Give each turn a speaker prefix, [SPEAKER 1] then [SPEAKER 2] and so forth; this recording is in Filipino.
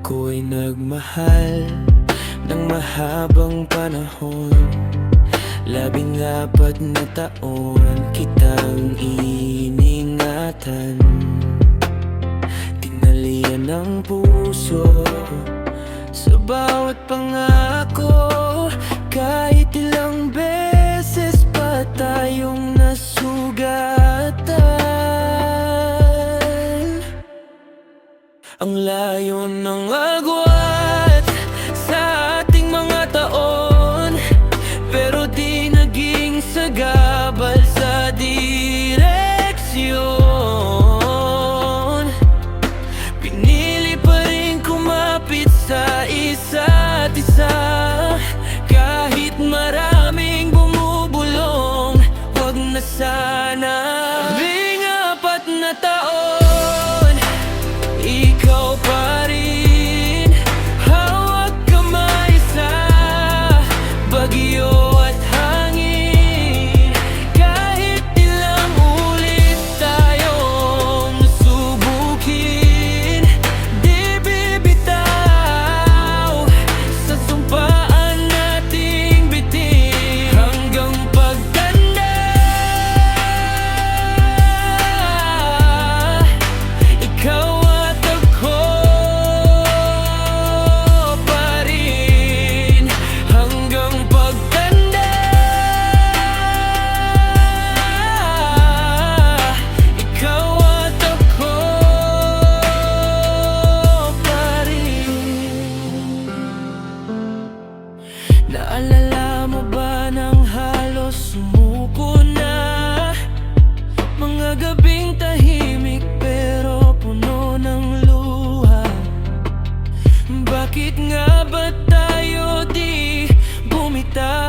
[SPEAKER 1] Ako'y nagmahal ng mahabang panahon, 14 na taon kitang iningatan. Tinalian ng puso sa bawat pangako, kahit ilang beses pa tayong nasugatan. Ang layo ng agwat sa ating mga taon, pero di naging sagabal sa direksyon. Pinili pa rin kumapit sa isa't isa, kahit maraming bumubulong. Wag na sana. Labing 4 na taon, ikaw pa rin, hawak kamay sa bagyo at hangin. Kahit ilang ulit tayong subukin, di bibitaw sa sumpaan nating bitin. Hanggang pagtanda, ikaw at ako pa rin. Hanggang pagtanda, ikaw at ako pa rin. Naalala mo ba nang halos sumuko na? Mga gabing tahimik pero puno ng luha. Bakit nga ba tayo di bumitaw?